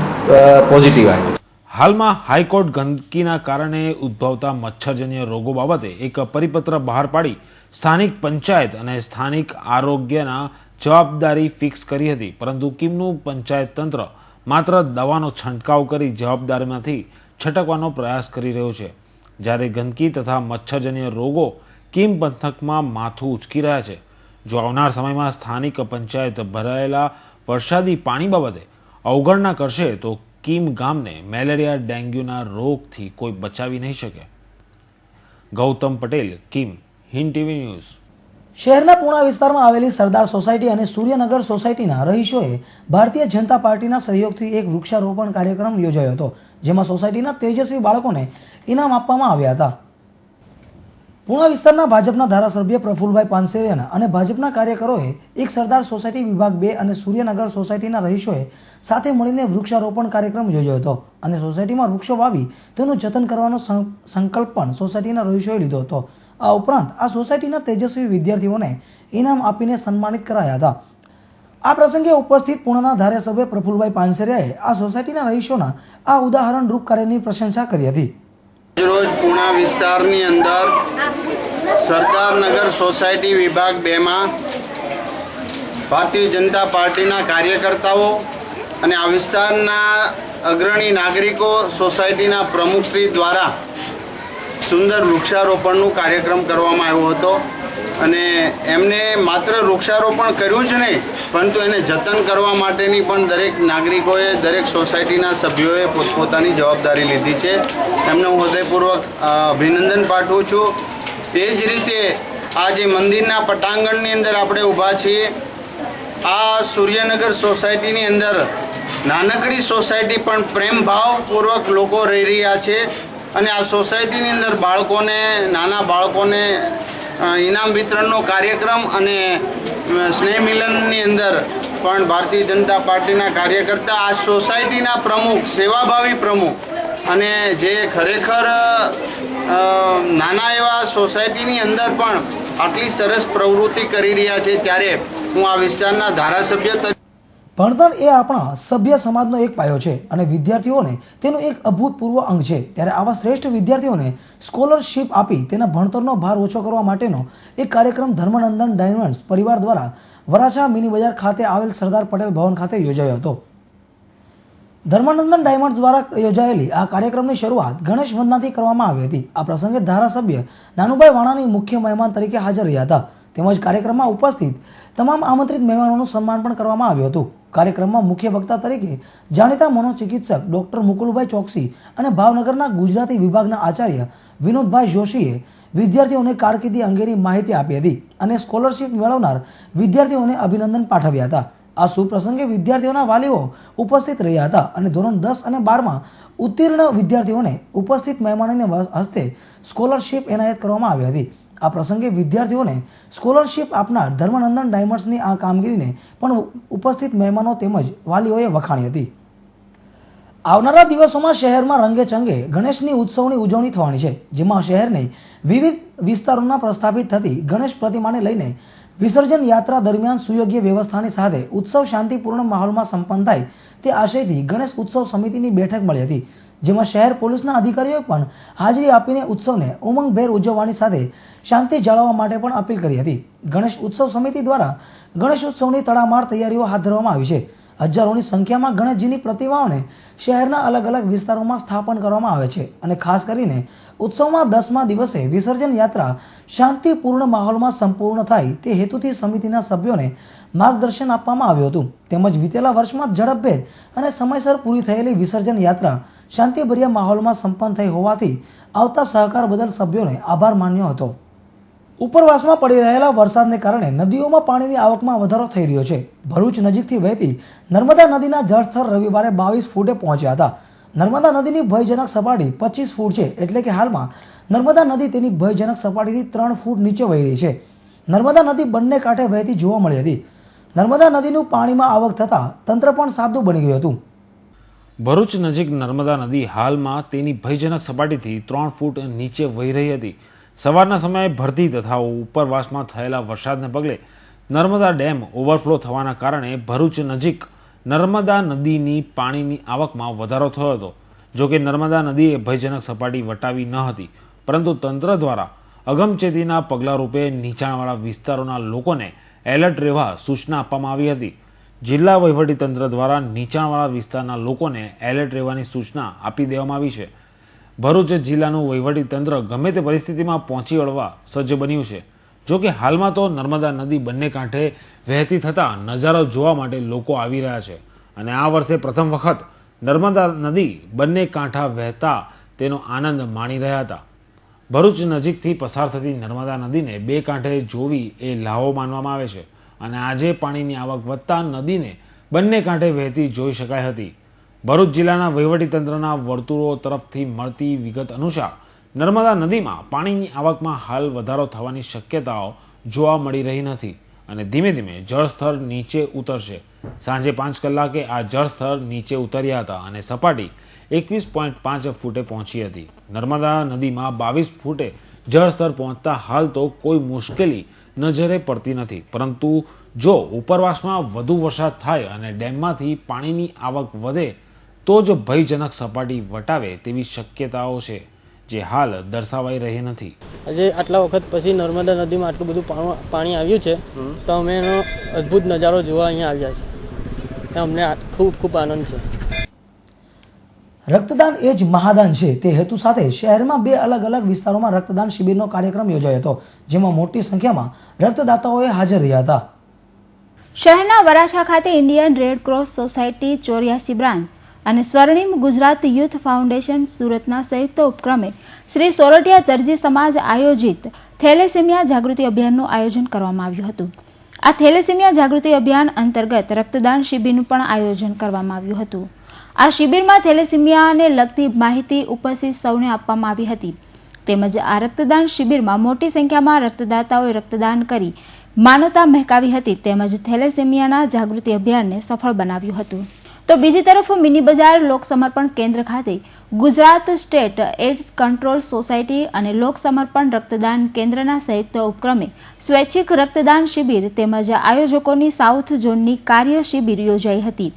પોઝિટિવ આવ્યો છે. હાલમાં હાઈકોર્ટ ગંદકીના કારણે ઉદ્ભવતા મચ્છરજન્ય રોગો બાબતે એક પરિપત્ર બહાર પાડી સ્થાનિક પંચાયત અને સ્થાનિક આરોગ્યના જવાબદારી ફિક્સ કરી હતી, પરંતુ કીમનું પંચાયત તંત્ર માત્ર દવાનો છંટકાવ કરી જવાબદારીમાંથી છટકવાનો પ્રયાસ કરી રહ્યો છે, જ્યારે ગંદકી તથા મચ્છરજન્ય રોગો કીમ પંથકમાં માથું ઉચકી રહ્યા છે. જો આવનાર સમયમાં સ્થાનિક પંચાયત ભરાયેલા વરસાદી પાણી બાબતે અવગણના કરશે તો કીમ ગામને મેલેરિયા, ડેન્ગ્યુના રોગથી કોઈ બચાવી નહીં શકે. Gautam Patel, Kim, Hind TV news. શહેરના પૂણા વિસ્તારમાં આવેલી સરદાર સોસાયટી અને સૂર્યનગર સોસાયટીના રહીશોએ ભારતીય જનતા પાર્ટીના સહયોગથી એક વૃક્ષારોપણ કાર્યક્રમ યોજાયો હતો, જેમાં સોસાયટીના તેજસ્વી બાળકોને ઇનામ આપવામાં આવ્યા હતા. પૂણા વિસ્તારના ભાજપના ધારાસભ્ય પ્રફુલભાઈ પાનસેરિયા અને ભાજપના કાર્યકરોએ એક સરદાર સોસાયટી વિભાગ 2 અને સૂર્યનગર સોસાયટીના રહીશોએ સાથે મળીને વૃક્ષારોપણ કાર્યક્રમ યોજ્યો હતો અને સોસાયટીમાં વૃક્ષો વાવી તેનું જતન કરવાનો સંકલ્પ પણ સોસાયટીના રહીશોએ લીધો હતો. આ ઉપરાંત આ સોસાયટીના તેજસ્વી વિદ્યાર્થીઓને ઇનામ આપીને સન્માનિત કરાયા હતા. આ પ્રસંગે ઉપસ્થિત પૂર્ણના ધારાસભ્ય પ્રફુલભાઈ પાનસેરિયાએ આ સોસાયટીના રહીશોના આ ઉદાહરણરૂપ કાર્યની પ્રશંસા કરી હતી. રોજ પૂણા વિસ્તારની અંદર સરદારનગર સોસાયટી વિભાગ 2માં ભારતીય જનતા પાર્ટીના કાર્યકર્તાઓ અને આ વિસ્તારના અગ્રણી નાગરિકો સોસાયટીના પ્રમુખશ્રી દ્વારા સુંદર વૃક્ષારોપણનું કાર્યક્રમ કરવામાં આવ્યો હતો અને એમને માત્ર વૃક્ષારોપણ કર્યું જ નહીં પરંતુ એને જતન કરવા માટેની પણ દરેક નાગરિકોએ, દરેક સોસાયટીના સભ્યોએ પોતપોતાની જવાબદારી લીધી છે. એમને હું હૃદયપૂર્વક અભિનંદન પાઠવું છું. એ જ રીતે આ જે મંદિરના પટાંગણની અંદર આપણે ઊભા છીએ, આ સૂર્યનગર સોસાયટીની અંદર નાનકડી સોસાયટી પણ પ્રેમભાવપૂર્વક લોકો રહી રહ્યા છે અને આ સોસાયટીની અંદર બાળકોને, નાના બાળકોને ઇનામ વિતરણનો કાર્યક્રમ અને સ્નેહ મિલનની અંદર પણ ભારતીય જનતા પાર્ટીના કાર્યકર્તા, આ સોસાયટીના પ્રમુખ, સેવાભાવી પ્રમુખ અને જે ખરેખર નાના એવા સોસાયટીની અંદર પણ આટલી સરસ પ્રવૃત્તિ કરી રહ્યા છે, ત્યારે હું આ વિસ્તારના ધારાસભ્ય ભણતર એ આપણા સભ્ય સમાજનો એક પાયો છે અને વિદ્યાર્થીઓને તેનું એક અભૂતપૂર્વ અંગ છે. ત્યારે આવા શ્રેષ્ઠ વિદ્યાર્થીઓને સ્કોલરશિપ આપી તેના ભણતરનો ભાર ઓછો કરવા માટેનો એક કાર્યક્રમ ધર્મનંદન ડાયમંડ્સ પરિવાર દ્વારા વરાછા મિની બજાર ખાતે આવેલ સરદાર પટેલ ભવન ખાતે યોજાયો હતો. ધર્મનંદન ડાયમંડ્સ દ્વારા યોજાયેલી આ કાર્યક્રમની શરૂઆત ગણેશ વંદનાથી કરવામાં આવી હતી. આ પ્રસંગે ધારાસભ્ય નાનુભાઈ વાણાની મુખ્ય મહેમાન તરીકે હાજર રહ્યા હતા, તેમજ કાર્યક્રમમાં ઉપસ્થિત તમામ આમંત્રિત મહેમાનોનું સન્માન પણ કરવામાં આવ્યું હતું. કાર્યક્રમમાં મુખ્ય વક્તા તરીકે જાણીતા મનોચિકિત્સક ડોક્ટર મુકુલભાઈ ચોકસી અને ભાવનગરના ગુજરાતી વિભાગના આચાર્ય વિનોદભાઈ જોશીએ વિદ્યાર્થીઓને કારકિર્દી અંગેની માહિતી આપી હતી અને સ્કોલરશિપ મેળવનાર વિદ્યાર્થીઓને અભિનંદન પાઠવ્યા હતા. આ સુપ્રસંગે વિદ્યાર્થીઓના વાલીઓ ઉપસ્થિત રહ્યા હતા અને ધોરણ 10 અને 12માં ઉત્તીર્ણ વિદ્યાર્થીઓને ઉપસ્થિત મહેમાનોને હસ્તે સ્કોલરશીપ એનાયત કરવામાં આવી હતી. આ પ્રસંગે વિદ્યાર્થીઓને સ્કોલરશીપ આપનાર ધર્મનંદન ડાયમંડ્સની આ કામગીરીને પણ ઉપસ્થિત મહેમાનો તેમજ વાલીઓએ વખાણી હતી. આવનારા દિવસોમાં શહેરમાં રંગેચંગે ગણેશની ઉત્સવની ઉજવણી થવાની છે, જેમાં શહેરની વિવિધ વિસ્તારોમાં પ્રસ્થાપિત થતી ગણેશ પ્રતિમાને લઈને વિસર્જન યાત્રા દરમિયાન સુયોગ્ય વ્યવસ્થાની સાથે ઉત્સવ શાંતિપૂર્ણ માહોલમાં સંપન્ન થાય તે આશયથી ગણેશ ઉત્સવ સમિતિની બેઠક મળી હતી, જેમાં શહેર પોલીસના અધિકારીઓએ પણ હાજરી આપીને ઉત્સવને ઉમંગભેર ઉજવવાની સાથે શાંતિ જાળવવા માટે પણ અપીલ કરી હતી. ગણેશ ઉત્સવ સમિતિ દ્વારા ગણેશ ઉત્સવની તડામાર તૈયારીઓ હાથ ધરવામાં આવી છે. હજારોની સંખ્યામાં ગણેશજીની પ્રતિમાઓને શહેરના અલગ અલગ વિસ્તારોમાં સ્થાપન કરવામાં આવે છે અને ખાસ કરીને ઉત્સવમાં 10મા દિવસે વિસર્જન યાત્રા શાંતિપૂર્ણ માહોલમાં સંપૂર્ણ થાય તે હેતુથી સમિતિના સભ્યોને માર્ગદર્શન આપવામાં આવ્યું હતું. તેમજ વિતેલા વર્ષમાં ઝડપભેર અને સમયસર પૂરી થયેલી વિસર્જન યાત્રા શાંતિભર્યા માહોલમાં સંપન્ન થઈ હોવાથી આવતા સહકાર બદલ સભ્યોને આભાર માન્યો હતો. ઉપરવાસમાં પડી રહેલા વરસાદને કારણે નદીઓમાં પાણીની આવકમાં વધારો થઈ રહ્યો છે. ભરૂચ નજીકથી વહેતી નર્મદા નદીના જળસ્તર રવિવારે 22 ફૂટે પહોંચ્યા હતા. નર્મદા નદીની ભયજનક સપાટી 25 ફૂટ છે, એટલે કે હાલમાં નર્મદા નદી તેની ભયજનક સપાટીથી 3 ફૂટ નીચે વહી રહી છે. નર્મદા નદી બંને કાંઠે વહેતી જોવા મળી હતી. નર્મદા નદીનું પાણીમાં આવક થતાં તંત્ર પણ સાબદું બની ગયું હતું. ભરૂચ નજીક નર્મદા નદી હાલમાં તેની ભયજનક સપાટીથી 3 ફૂટ નીચે વહી રહી હતી. સવારના સમયે ભરતી તથા ઉપરવાસમાં થયેલા વરસાદને પગલે નર્મદા ડેમ ઓવરફ્લો થવાના કારણે ભરૂચ નજીક નર્મદા નદીની પાણીની આવકમાં વધારો થયો હતો. જોકે નર્મદા નદીએ ભયજનક સપાટી વટાવી ન હતી, પરંતુ તંત્ર દ્વારા અગમચેતીના પગલા રૂપે નીચાણવાળા વિસ્તારોના લોકોને એલર્ટ રહેવા સૂચના આપવામાં આવી હતી. જિલ્લા વહીવટીતંત્ર દ્વારા નીચાણવાળા વિસ્તારના લોકોને એલર્ટ રહેવાની સૂચના આપી દેવામાં આવી છે. ભરૂચ જિલ્લાનું વહીવટીતંત્ર ગમે તે પરિસ્થિતિમાં પહોંચી વળવા સજ્જ બન્યું છે. જોકે હાલમાં તો નર્મદા નદી બંને કાંઠે વહેતી થતાં નજારો જોવા માટે લોકો આવી રહ્યા છે અને આ વર્ષે પ્રથમ વખત નર્મદા નદી બંને કાંઠા વહેતા તેનો આનંદ માણી રહ્યા હતા. ભરૂચ નજીકથી પસાર થતી નર્મદા નદીને બે કાંઠે જોવી એ લાહો માનવામાં આવે છે અને આજે પાણીની આવક વધતા નદીને બંને કાંઠે વહેતી જોઈ શકાઈ હતી. ભરૂચ જિલ્લાના વહીવટીતંત્રના વર્તુળો તરફથી મળતી વિગત અનુસાર નર્મદા નદીમાં પાણીની આવકમાં હાલ વધારો થવાની શક્યતાઓ જોવા મળી રહી નથી અને ધીમે ધીમે જળસ્તર નીચે ઉતરશે. સાંજે 5 કલાકે આ જળસ્તર નીચે ઉતર્યા હતા અને સપાટી 21.5 ફૂટે પહોંચી હતી. નર્મદા નદીમાં 22 ફૂટે જળસ્તર પહોંચતા હાલ તો કોઈ મુશ્કેલી નજરે પડતી નથી, પરંતુ જો ઉપરવાસમાં વધુ વરસાદ થાય અને ડેમમાંથી પાણીની આવક વધે તો જ ભયજનક સપાટી વટાવે તેવી શક્યતાઓ છે, જે હાલ દર્શાવાઈ રહી નથી. આજે આટલા વખત પછી નર્મદા નદીમાં આટલું બધું પાણી આવ્યું છે તો અમે એનો અદ્ભુત નજારો જોવા અહીંયા આવ્યા છે. અમને ખૂબ ખૂબ આનંદ છે. રક્તદાન એ જ મહાદાન છે તે હેતુ સાથે શહેરમાં 2 અલગ અલગ વિસ્તારોમાં રક્તદાન શિબિરનો કાર્યક્રમ યોજાયો હતો, જેમાં મોટી સંખ્યામાં રક્તદાતાઓએ હાજર રહ્યા હતા. શહેરના વરાછા ખાતે Indian red cross society 84 branch અને સ્વર્ણિમ ગુજરાત યુથ ફાઉન્ડેશન સુરતના સંયુક્ત ઉપક્રમે શ્રી સોરઠિયા દરજી સમાજ આયોજિત થેલેસેમિયા જાગૃતિ અભિયાનનું આયોજન કરવામાં આવ્યું હતું. આ થેલેસેમિયા જાગૃતિ અભિયાન અંતર્ગત રક્તદાન શિબિરનું પણ આયોજન કરવામાં આવ્યું હતું. આ શિબિરમાં થેલેસેમિયાને લગતી માહિતી ઉપસ્થિત સૌને આપવામાં આવી હતી. તેમજ આ રક્તદાન શિબિરમાં મોટી સંખ્યામાં રક્તદાતાઓએ રક્તદાન કરી માનવતા મહેકાવી હતી. તેમજ થેલેસેમિયાના જાગૃતિ અભિયાનને સફળ બનાવ્યું હતું. તો બીજી તરફ મિની બજાર લોક સમર્પણ કેન્દ્ર ખાતે Gujarat state ads control society અને લોક સમર્પણ રક્તદાન કેન્દ્રના સંયુક્ત ઉપક્રમે સ્વૈચ્છિક રક્તદાન શિબિર તેમજ આયોજકોની સાઉથ ઝોનની કાર્ય શિબિર યોજાઈ હતી.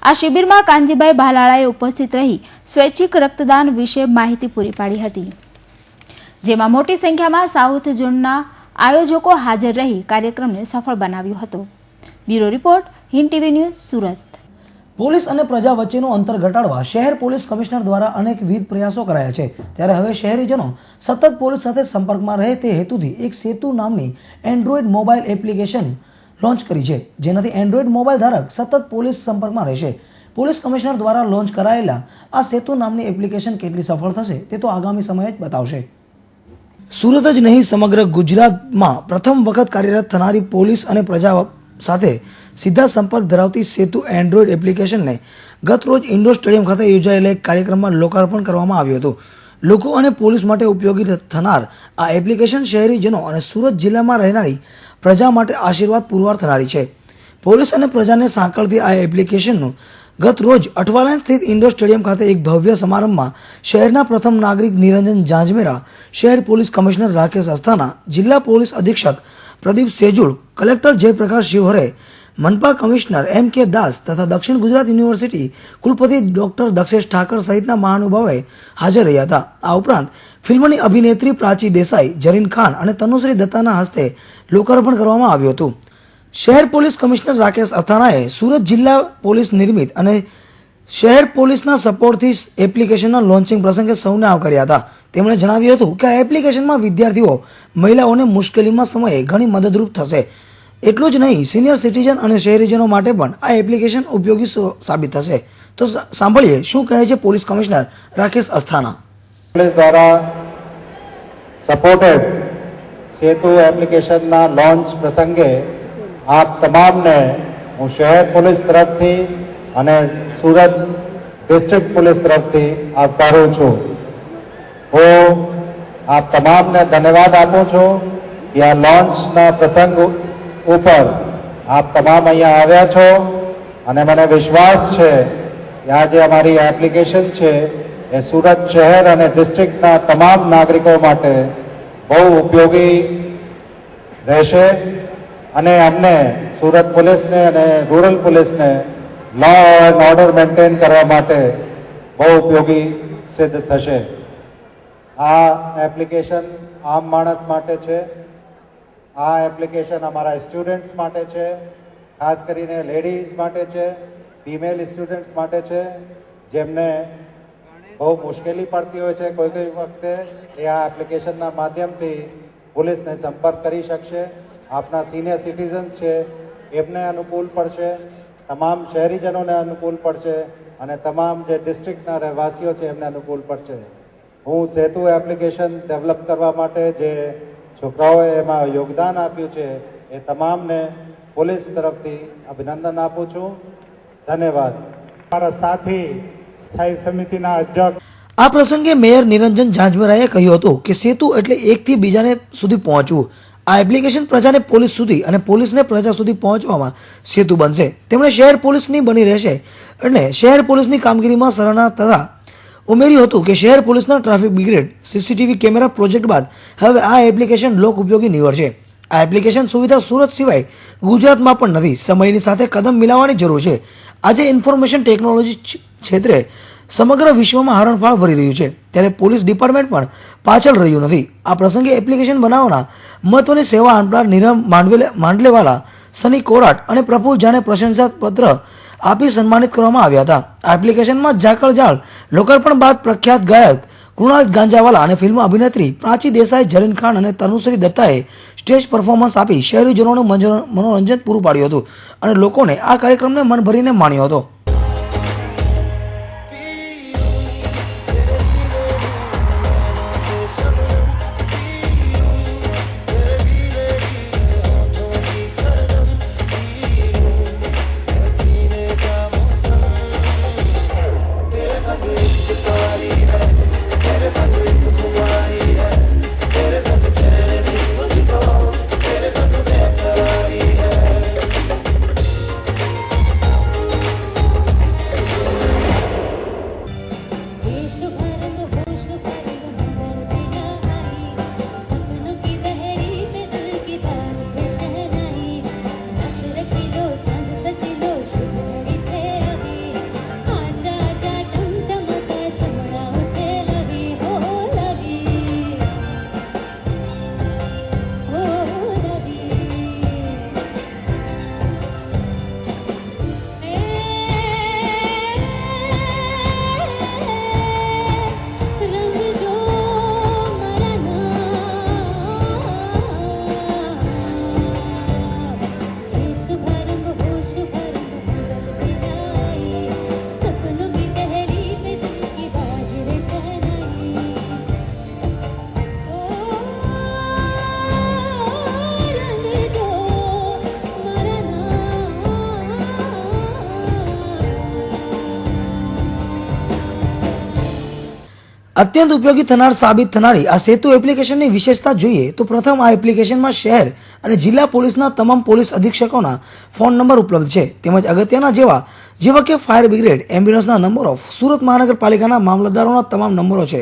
આ શિબિરમાં કાનજીભાઈ ભાલાળાએ ઉપસ્થિત રહી સ્વૈચ્છિક રક્તદાન વિશે માહિતી પૂરી પાડી હતી, જેમાં મોટી સંખ્યામાં સાઉથ ઝોનના આયોજકો હાજર રહી કાર્યક્રમને સફળ બનાવ્યો હતો. Bureau report, Hind TV news, Surat. Police અને પ્રજા વચ્ચેનું અંતર ઘટાડવા શહેર પોલીસ કમિશનર દ્વારા અનેકવિધ પ્રયાસો કરાયા છે. ત્યારે હવે શહેરીજનો સતત પોલીસ સાથે સંપર્કમાં રહે તે હેતુથી એક સેતુ નામની એન્ડ્રોઈડ મોબાઈલ એપ્લિકેશન લોન્ચ કરી છે, જેનાથી એન્ડ્રોઈડ મોબાઈલ ધારક સતત પોલીસ સંપર્કમાં રહેશે. પોલીસ કમિશનર દ્વારા લોન્ચ કરાયેલા આ સેતુ નામની એપ્લિકેશન કેટલી સફળ થશે તે તો આગામી સમય જ બતાવશે. સુરત જ નહીં, સમગ્ર ગુજરાતમાં પ્રથમ વખત કાર્યરત થનારી પોલીસ અને પ્રજા સાથે સીધા સંપર્ક ધરાવતી સેતુ એન્ડ્રોઈડ એપ્લિકેશનને ગત રોજ ઇન્ડોર સ્ટેડિયમ ખાતે યોજાયેલા એક કાર્યક્રમમાં લોકાર્પણ કરવામાં આવ્યું હતું. લોકો અને પોલીસ માટે ઉપયોગી થનાર આ એપ્લિકેશન શહેરીજનો અને સુરત જિલ્લામાં રહેનારી પ્રજા માટે આશીર્વાદ પુરવાર થનારી છે. પોલીસ અને પ્રજાને સાંકળતી આ એપ્લિકેશનનું ગત રોજ અઠવાલાઈન સ્થિત ઇન્ડોર સ્ટેડિયમ ખાતે એક ભવ્ય સમારંભમાં શહેરના પ્રથમ નાગરિક નિરંજન જાંજમેરા, શહેર પોલીસ કમિશનર રાકેશ અસ્થાના, જિલ્લા પોલીસ અધિક્ષક પ્રદીપ સેજુલ, કલેક્ટર જયપ્રકાશ શિવહરે, મનપા કમિશનર M.K. દાસ તથા દક્ષિણ ગુજરાત યુનિવર્સિટી કુલપતિ ડોક્ટર દક્ષેશ ઠાકર સહિતના મહાનુભાવોએ હાજર રહ્યા હતા. આ ઉપરાંત ફિલ્મની અભિનેત્રી પ્રાચી દેસાઈ, જરીન ખાન અને તનુશ્રી દત્તાના હસ્તે લોકાર્પણ કરવામાં આવ્યું હતું. શહેર પોલીસ કમિશનર રાકેશ અસ્થાનાએ સુરત જિલ્લા પોલીસ નિર્મિત અને શહેર પોલીસના સપોર્ટથી એપ્લિકેશનના લોન્ચિંગ પ્રસંગે સૌને આવકાર્યા હતા. તેમણે જણાવ્યું હતું કે આ એપ્લિકેશનમાં વિદ્યાર્થીઓ, મહિલાઓને મુશ્કેલીમાં સમયે ઘણી મદદરૂપ થશે. એટલું જ નહીં, સિનિયર સિટીઝન અને શહેરીજનો માટે પણ આ એપ્લિકેશન ઉપયોગી સાબિત થશે. તો સાંભળીએ શું કહે છે police commissioner Rakesh Asthana. Police દ્વારા સપોર્ટેડ સેતુ એપ્લિકેશનના લોન્ચ પ્રસંગે આપ તમામને હું શહેર પોલીસ તરફથી અને સુરત ડિસ્ટ્રિક્ટ પોલીસ તરફથી આવકારું છું. હું આપ તમામને ધન્યવાદ આપું છું કે આ લોન્ચના પ્રસંગ ઉપર આપ તમામ અહીંયા આવ્યા છો અને મને વિશ્વાસ છે કે આ જે અમારી એપ્લિકેશન છે એ સુરત શહેર અને ડિસ્ટ્રિક્ટના તમામ નાગરિકો માટે બહુ ઉપયોગી રહેશે અને અમને સુરત પોલીસને અને રૂરલ પોલીસને લો એન્ડ ઓર્ડર મેન્ટેન કરવા માટે બહુ ઉપયોગી સિદ્ધ થશે. આ એપ્લિકેશન આમ માણસ માટે છે. આ એપ્લિકેશન અમારા સ્ટુડન્ટ્સ માટે છે, ખાસ કરીને લેડીઝ માટે છે, ફિમેલ સ્ટુડન્ટ્સ માટે છે, જેમને બહુ મુશ્કેલી પડતી હોય છે કોઈ વખતે એ આ એપ્લિકેશનના માધ્યમથી પોલીસને સંપર્ક કરી શકશે. આપના સિનિયર સિટીઝન્સ છે એમને અનુકૂળ પડશે, તમામ શહેરીજનોને અનુકૂળ પડશે અને તમામ જે ડિસ્ટ્રિક્ટના રહેવાસીઓ છે એમને અનુકૂળ પડશે. હું સેતુ એપ્લિકેશન ડેવલપ કરવા માટે જે છોકરાઓએ એમાં યોગદાન આપ્યું છે એ તમામને પોલીસ તરફથી અભિનંદન આપું છું. ધન્યવાદ. મારા સાથી સ્થાયી સમિતિના અધ્યક્ષ આ પ્રસંગે મેયર નિરંજન જાંજમેરાએ કહ્યું હતું કે સેતુ એટલે એકથી બીજાને સુધી પહોંચવું. આ એપ્લિકેશન પ્રજાને પોલીસ સુધી અને પોલીસને પ્રજા સુધી પહોંચવામાં સેતુ બનશે. તેમણે શહેર પોલીસની બની રહેશે અને શહેર પોલીસની કામગીરીમાં સરાહના તથા ઉમેર્યું હતું કે શહેર પોલીસના traffic brigade CCTV camera project બાદ હવે આ એપ્લિકેશન લોક ઉપયોગી નીવડશે. આ એપ્લિકેશન સુવિધા સુરત સિવાય ગુજરાતમાં પણ નથી. સમયની સાથે કદમ મિલાવવાની જરૂર છે. આજે ઇન્ફોર્મેશન ટેકનોલોજી ક્ષેત્રે સમગ્ર વિશ્વમાં હરણફાળ ભરી રહ્યું છે, ત્યારે પોલીસ ડિપાર્ટમેન્ટ પણ પાછળ રહ્યું નથી. આ પ્રસંગે એપ્લિકેશન બનાવવાના મહત્વની સેવા આપનાર નીરવ માંડલેવાલા, સની કોરાટ અને પ્રફુલ ઝાને પ્રશંસા પત્ર આપી સન્માનિત કરવામાં આવ્યા હતા. આ એપ્લિકેશનમાં ઝાકળ ઝાડ લોકાર્પણ બાદ પ્રખ્યાત ગાયક કૃણાલ ગાંજાવાલા અને ફિલ્મ અભિનેત્રી પ્રાચી દેસાઈ, જરીન ખાન અને તનુશ્રી દત્તાએ સ્ટેજ પરફોર્મન્સ આપી શહેરીજનોને મનોરંજન પૂરું પાડ્યું હતું અને લોકોને આ કાર્યક્રમને મન ભરીને માણ્યો હતો. અત્યંત ઉપયોગી થનાર સાબિત થનારી આ સેતુ એપ્લિકેશનની વિશેષતા જોઈએ તો પ્રથમ આ એપ્લિકેશનમાં શહેર અને જિલ્લા પોલીસના તમામ પોલીસ અધિક્ષકોના ફોન નંબર ઉપલબ્ધ છે તેમજ અગત્યના જેવા કે ફાયર બ્રિગેડ, એમ્બ્યુલન્સના નંબર ઓફ સુરત મહાનગરપાલિકાના મામલતદારોના તમામ નંબરો છે.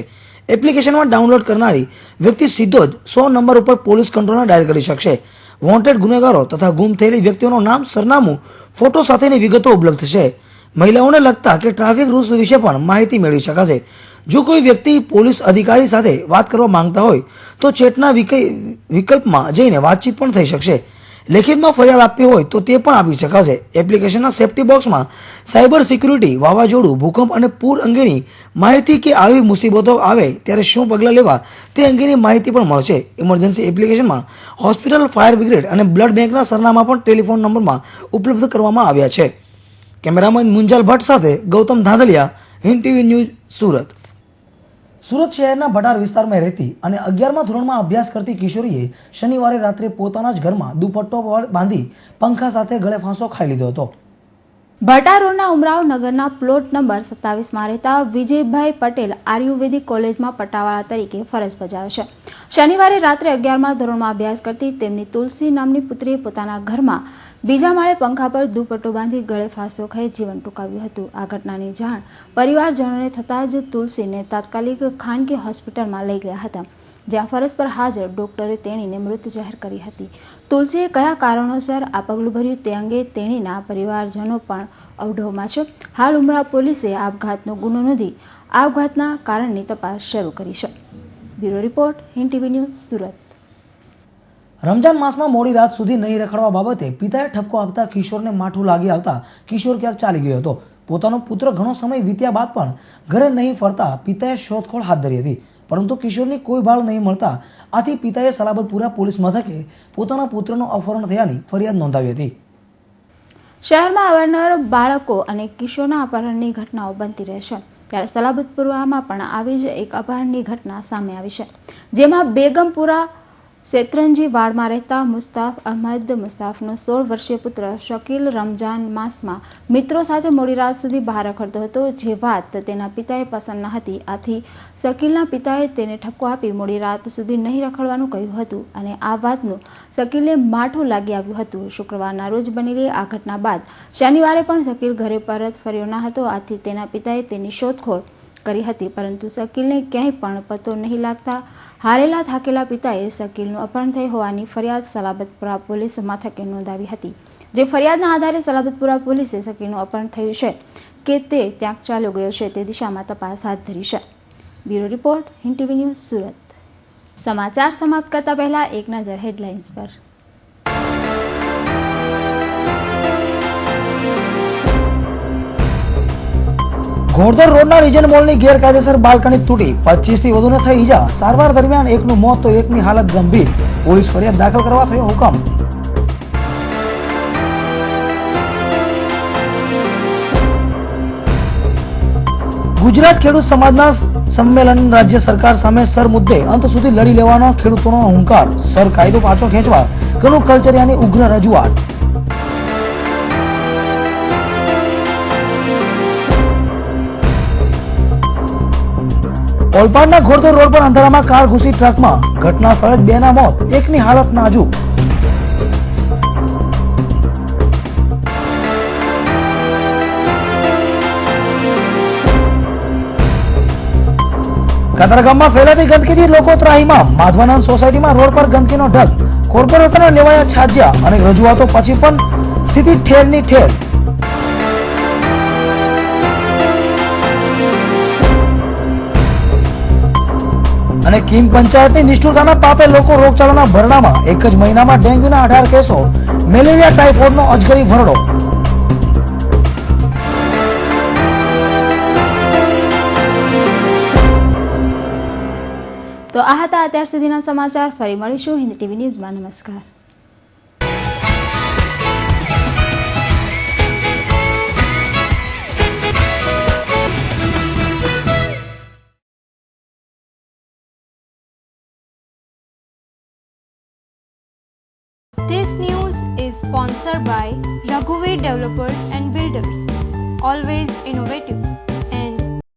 એપ્લિકેશનમાં ડાઉનલોડ કરનારી વ્યક્તિ સીધો જ 100 નંબર ઉપર પોલીસ કંટ્રોલને ડાયલ કરી શકશે. વોન્ટેડ ગુનેગારો તથા ગુમ થયેલી વ્યક્તિઓનું નામ, સરનામું, ફોટો સાથેની વિગતો ઉપલબ્ધ થશે. મહિલાઓને લગતા કે ટ્રાફિક રૂલ્સ વિશે પણ માહિતી મેળવી શકાશે. જો કોઈ વ્યક્તિ પોલીસ અધિકારી સાથે વાત કરવા માંગતા હોય તો ચેટના વિકલ્પમાં જઈને વાતચીત પણ થઈ શકશે. લેખિતમાં ફરિયાદ આપવી હોય તો તે પણ આપી શકાશે. એપ્લિકેશનના સેફટી બોક્સમાં સાયબર સિક્યુરિટી, વાવાઝોડું, ભૂકંપ અને પૂર અંગેની માહિતી કે આવી મુસીબતો આવે ત્યારે શું પગલાં લેવા તે અંગેની માહિતી પણ મળશે. ઇમરજન્સી એપ્લિકેશનમાં હોસ્પિટલ, ફાયર બ્રિગેડ અને બ્લડ બેંકના સરનામા પણ ટેલિફોન નંબરમાં ઉપલબ્ધ કરવામાં આવ્યા છે. કેમેરામેન મુંજાલ ભટ્ટ સાથે ગૌતમ ધાંધલિયા, હિન્દ ટીવી ન્યૂઝ, સુરત. સુરત શહેરના ભટાર વિસ્તારમાં રહેતી અને 11મા ધોરણમાં અભ્યાસ કરતી કિશોરીએ શનિવારે રાત્રે પોતાના જ ઘરમાં દુપટ્ટો બાંધી પંખા સાથે ગળે ફાંસો ખાઈ લીધો હતો. ભટાર રોડના ઉમરાવ નગરના પ્લોટ નંબર 27માં રહેતા વિજયભાઈ પટેલ આયુર્વેદિક કોલેજમાં પટ્ટાવાળા તરીકે ફરજ બજાવે છે. શનિવારે રાત્રે 11મા ધોરણમાં અભ્યાસ કરતી તેમની તુલસી નામની પુત્રીએ પોતાના ઘરમાં બીજા માળે પંખા પર દુપટ્ટો બાંધી ગળે ફાંસો ખાઈ જીવન ટૂંકાવ્યું હતું. આ ઘટનાની જાણ પરિવારજનોને થતાં જ તુલસીને તાત્કાલિક ખાનગી હોસ્પિટલમાં લઈ ગયા હતા, જ્યાં ફરજ પર હાજર ડોક્ટરે તેણીને મૃત જાહેર કરી હતી. તુલસીએ કયા કારણોસર આ પગલું ભર્યું તે અંગે તેણીના પરિવારજનો પણ અવઢવમાં છે. હાલ ઉમરા પોલીસે આપઘાતનો ગુનો નોંધી આપઘાતના કારણની તપાસ શરૂ કરી છે. Bureau report, Hind TV news, Surat. Ramzan માસમાં મોડી રાત સુધી નહીં રખડવા બાબતે પિતાએ ઠપકો આપતા કિશોરને માઠું લાગી આવતા કિશોર ક્યાંક ચાલી ગયો હતો. પોતાનો પુત્ર ઘણો સમય વીત્યા બાદ પણ ઘરે નહીં ફરતા પિતાએ શોધખોળ હાથ ધરી હતી, પરંતુ કિશોરની કોઈ ભાળ નહીં મળતા આથી પિતાએ સલાબતપુરા પોલીસ મથકે પોતાના પુત્રનું અપહરણ થયાની ફરિયાદ નોંધાવી હતી. શહેરમાં અવારનવાર બાળકો અને કિશોરના અપહરણની ઘટનાઓ બનતી રહે છે, ત્યારે સલાબતપુરામાં પણ આવી જ એક અપહરણની ઘટના સામે આવી છે, જેમાં બેગમપુરા શેત્રંજી વાડમાં રહેતા મુસ્તાફ અહમદ મુસ્તાફનો 16 વર્ષીય પુત્ર શકીલ રમજાન માસમાં મિત્રો સાથે મોડી રાત સુધી બહાર રખડતો હતો, જે વાત તેના પિતાએ પસંદ ન હતી. આથી શકીલના પિતાએ તેને ઠપકો આપી મોડી રાત સુધી નહીં રખડવાનું કહ્યું હતું અને આ વાતનું શકીલને માઠું લાગી આવ્યું હતું. શુક્રવારના રોજ બનેલી આ ઘટના બાદ શનિવારે પણ શકીલ ઘરે પરત ફર્યો ન હતો, આથી તેના પિતાએ તેની શોધખોળ કરી હતી, પરંતુ શકીલને ક્યાંય પણ પતો નહીં લાગતા હારેલા થાકેલા પિતાએ શકીલનું અપહરણ થઈ હોવાની ફરિયાદ સલાબતપુરા પોલીસ મથકે નોંધાવી હતી. જે ફરિયાદના આધારે સલાબતપુરા પોલીસે શકીલનું અપહરણ થયું છે કે તે ક્યાંક ચાલ્યો ગયો છે તે દિશામાં તપાસ હાથ ધરી છે. Bureau report, Hind TV news, Surat. સમાચાર સમાપ્ત કરતા પહેલા એક નજર હેડલાઇન્સ પર. ઘોડદોર રોડના રીજન મોલની ગેરકાયદેસર બાલ્કની તૂટી 25 થી વધુને થઈ ઈજા. સારવાર દરમિયાન એકનું મોત તો એકની હાલત ગંભીર. પોલીસ ફરિયાદ દાખલ કરવા થયો હુકમ. ગુજરાત ખેડૂત સમાજના સંમેલન રાજ્ય સરકાર સામે સર મુદ્દે અંત સુધી લડી લેવાનો ખેડૂતોનો હુંકાર. સર કાયદો પાછો ખેંચવા કનુ કલ્ચરિયાની ઉગ્ર રજૂઆત. ઓલપાડના ઘોડદોર રોડ પર અંધારામાં કાર ઘૂસી ટ્રકમાં. ઘટના સ્થળે જ 2 ના મોત, એકની હાલત નાજુક. કતારગામમાં ફેલાતી ગંદકીથી લોકો ત્રાહીમામ. માધવાનંદ સોસાયટીમાં રોડ પર ગંદકીનો ઢગ. કોર્પોરેટરને લેવાયા છાજ્યા અને રજૂઆતો પછી પણ સ્થિતિ ઠેરની ઠેર. અને કીમ પંચાયતની નિષ્ઠુરતાના પાપે લોકો રોગચાળાના ભરડામાં. એક જ મહિનામાં ડેન્ગ્યુના 18 કેસો, મેલેરિયા, ટાઇફોઇડનો અજગરી ભરડો. તો આ હતા અત્યાર સુધીના સમાચાર. ફરી મળીશું હિન્દ ટીવી ન્યૂઝમાં. નમસ્કાર. This news is sponsored by Raghuveer Developers and Builders. Always innovative.